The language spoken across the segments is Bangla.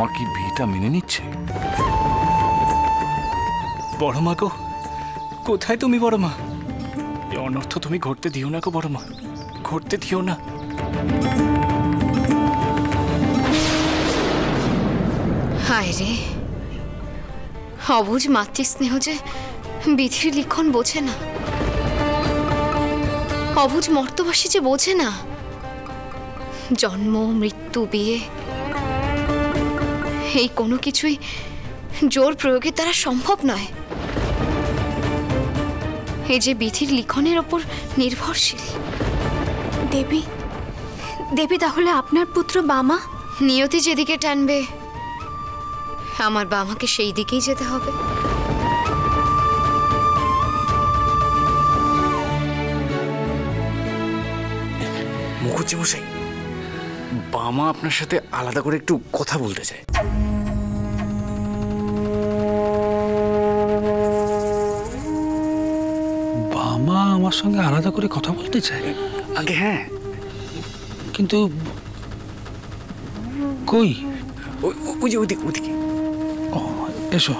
আমার কি বিয়েটা মেনে নিচ্ছে? বড় মা গো, কোথায় তুমি বড় মা? এই অনর্থ তুমি ঘটতে দিও না গো বড় মা, ঘটতে দিও না। হায় রে, অবুঝ মাতৃস্নেহ যে বিধির লিখন বোঝে না, অবুঝ মর্তবাসী যে বোঝে না জন্ম মৃত্যু বিয়ে এই কোনো কিছুই জোর প্রয়োগের দ্বারা সম্ভব নয়। এই যে বিধির লিখনের ওপর নির্ভরশীল। দেবী, দেবী তাহলে আপনার পুত্র বামা? নিয়তি যেদিকে টানবে আমার বামাকে সেই দিকেই যেতে হবে। মুখুজ্জে মশাই, বামা আপনার সাথে আলাদা করে একটু কথা বলতে চায়। বামা আমার সঙ্গে আলাদা করে কথা বলতে চায়? আগে হ্যাঁ, কিন্তু কই? ওই যে ওদিকে ওদিকে। ও, এসো।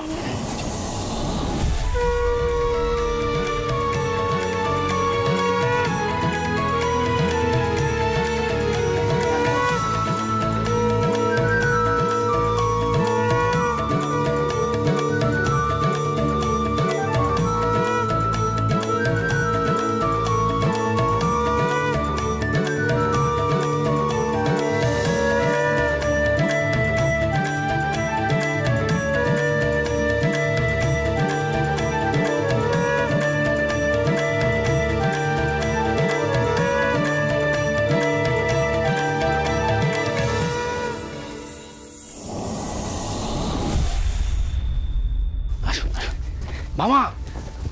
মামা,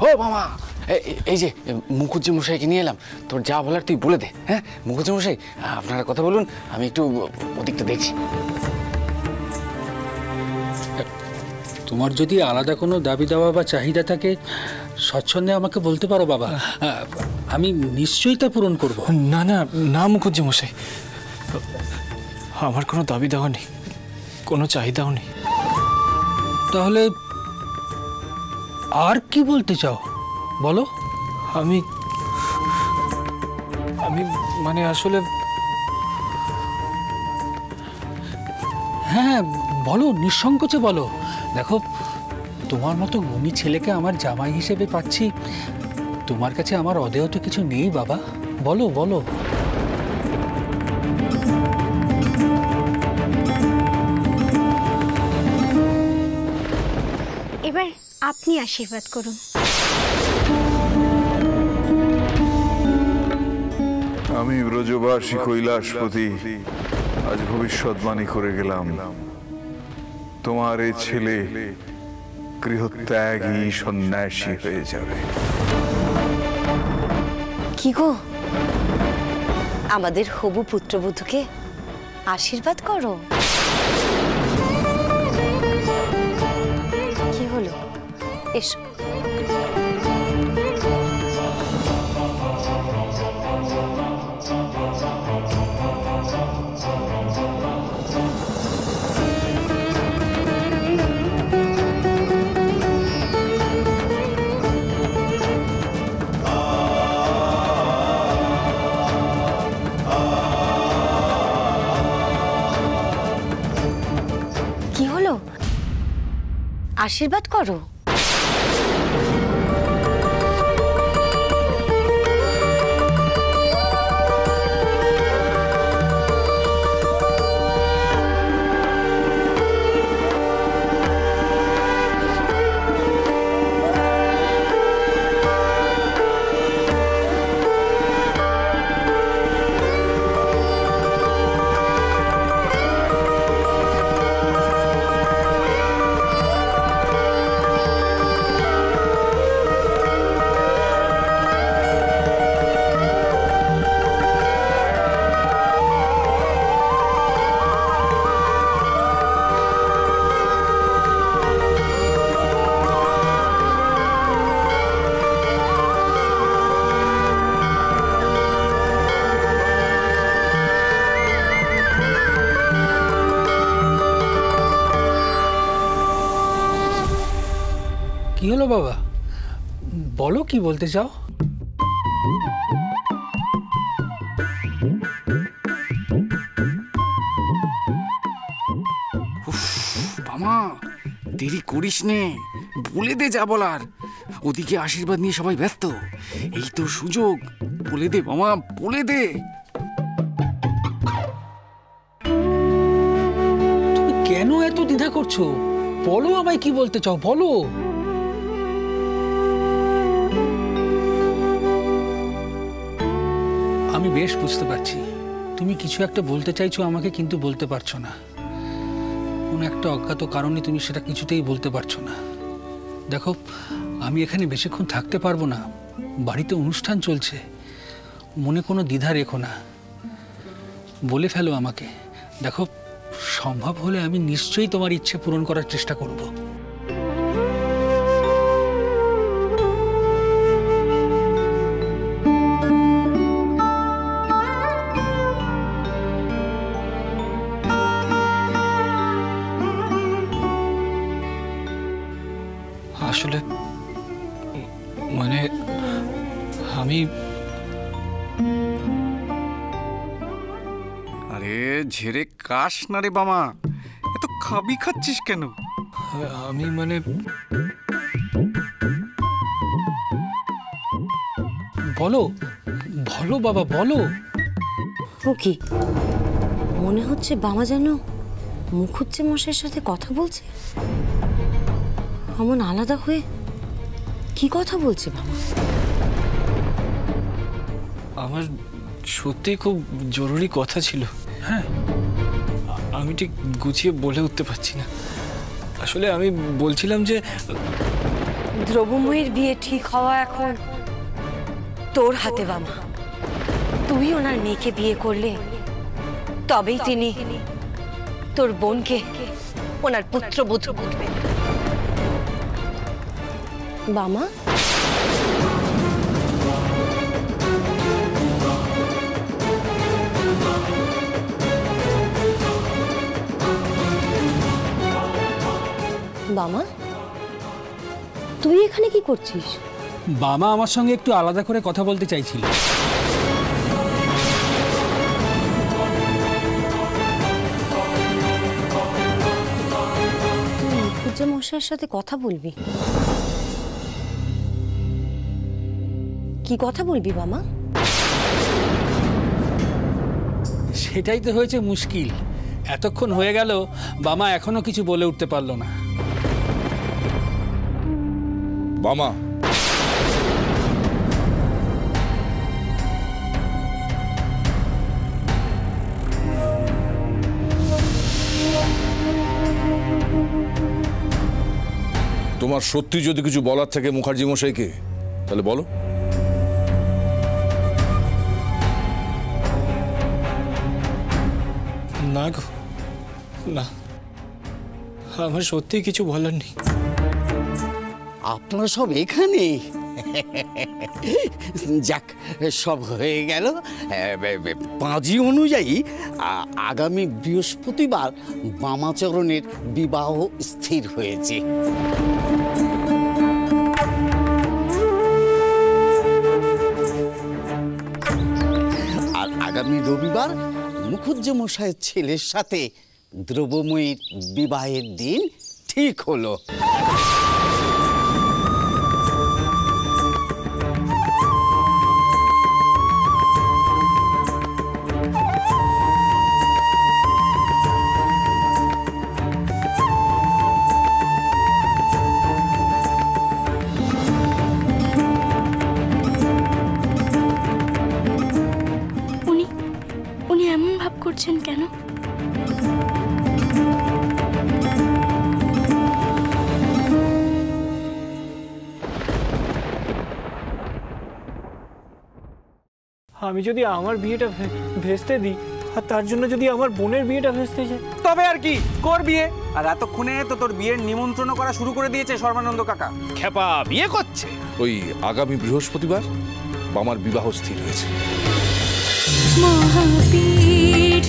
ও মামা, এই যে মুখুজ্জে মশাইকে নিয়ে এলাম, তোর যা বলার তুই বলে দে। হ্যাঁ মুখুজ্জে মশাই, আপনারা কথা বলুন, আমি একটু ওদিকটা দেখছি। তোমার যদি আলাদা কোনো দাবি দাওয়া বা চাহিদা থাকে স্বচ্ছন্দে আমাকে বলতে পারো বাবা, আমি নিশ্চয়ই তা পূরণ করব। না না না মুখুজ্জে মশাই, আমার কোনো দাবি দেওয়া নেই, কোনো চাহিদাও নেই। তাহলে আর কি বলতে চাও বলো? আমি মানে আসলে হ্যাঁ বলো, নিঃসংকোচে বলো। দেখো, তোমার মতো গুণী ছেলেকে আমার জামাই হিসেবে পাচ্ছি, তোমার কাছে আমার অদেয় তো কিছু নেই বাবা, বলো বলো। এবার আপনি আশীর্বাদ করুন। আমি ব্রজবাসী কৈলাসপতি আজ ভবিষ্যৎবাণী করে গেলাম, তোমার এই ছেলে গৃহত্যাগী সন্ন্যাসী হয়ে যাবে। কি গো, আমাদের হবু পুত্রবধূকে আশীর্বাদ করো। কি হলো, এসো। কি হলো, আশীর্বাদ করো। কি হলো বাবা, বলো কি বলতে চাও? মামা দেরি করিস নে, বলে দে যা বলার। ওদিকে আশীর্বাদ নিয়ে সবাই ব্যস্ত, এই তো সুযোগ, বলে দে মামা, বলে দে। তুমি কেন এত দ্বিধা করছো? বলো আমায় কি বলতে চাও, বলো। আমি বেশ বুঝতে পারছি তুমি কিছু একটা বলতে চাইছো আমাকে, কিন্তু বলতে পারছো না। কোন একটা অজ্ঞাত কারণে তুমি সেটা কিছুতেই বলতে পারছো না। দেখো, আমি এখানে বেশিক্ষণ থাকতে পারবো না, বাড়িতে অনুষ্ঠান চলছে। মনে কোনো দ্বিধা রেখো না, বলে ফেলো আমাকে। দেখো, সম্ভব হলে আমি নিশ্চয়ই তোমার ইচ্ছে পূরণ করার চেষ্টা করব। আসলে মানে আমি আরে ঝেড়ে কাশ না রে মামা, এত খাবি খাচ্ছিস কেন? আমি মানে বলো বলো বাবা, বলো। ও কি মনে হচ্ছে বাবা যেন মুখুজ্জে মশাইয়ের সাথে কথা বলছে? অমন আলাদা হয়ে কি কথা বলছে বাবা? আমার সত্যি খুব জরুরি কথা ছিল। হ্যাঁ, আমি ঠিক গুছিয়ে বলে উঠতে পারছি না। আসলে আমি বলছিলাম যে দ্রব্যময়ীর বিয়ে ঠিক হওয়া এখন তোর হাতে বাবা। তুই ওনার মেয়েকে বিয়ে করলে তবেই তিনি তোর বোনকে ওনার পুত্রবধূ করবেন। বামা, বামা, তুই এখানে কি করছিস? বাবা আমার সঙ্গে একটু আলাদা করে কথা বলতে চাইছিল। মুখুজ্জে মশাইয়ের সাথে কথা বলবি? কি কথা বলবি বামা? সেটাই তো হয়েছে মুশকিল। এতক্ষণ হয়ে গেল, বাবা এখনো কিছু বলে উঠতে পারলো না। বামা, তোমার সত্যি যদি কিছু বলার থাকে মুখার্জি মশাইকে, তাহলে বলো। না গো, না, আমার সত্যি কিছু বলার নেই। আপনারা সব এখানে? যাক, সব হয়ে গেল। পাঁজি অনুযায়ী আগামী বৃহস্পতিবার বামাচরণের বিবাহ স্থির হয়েছে। আর আগামী রবিবার মুখুজ্জে মশাইয়ের ছেলের সাথে দ্রব্যময়ীর বিবাহের দিন ঠিক হলো। উনি এমন ভাব করছেন কেন? আমি যদি আমার বিয়েটা ভেস্তে দিই, আর তার জন্য যদি আমার বোনের বিয়েটা ভেস্তে যায়, তবে আর কি, কর বিয়ে। আর এতক্ষণে তো তোর বিয়ের নিমন্ত্রণ করা শুরু করে দিয়েছে সর্বানন্দ কাকা। খেপা বিয়ে করছে। ওই আগামী বৃহস্পতিবার বামার বিবাহ স্থির হয়েছে। মহাপীঠ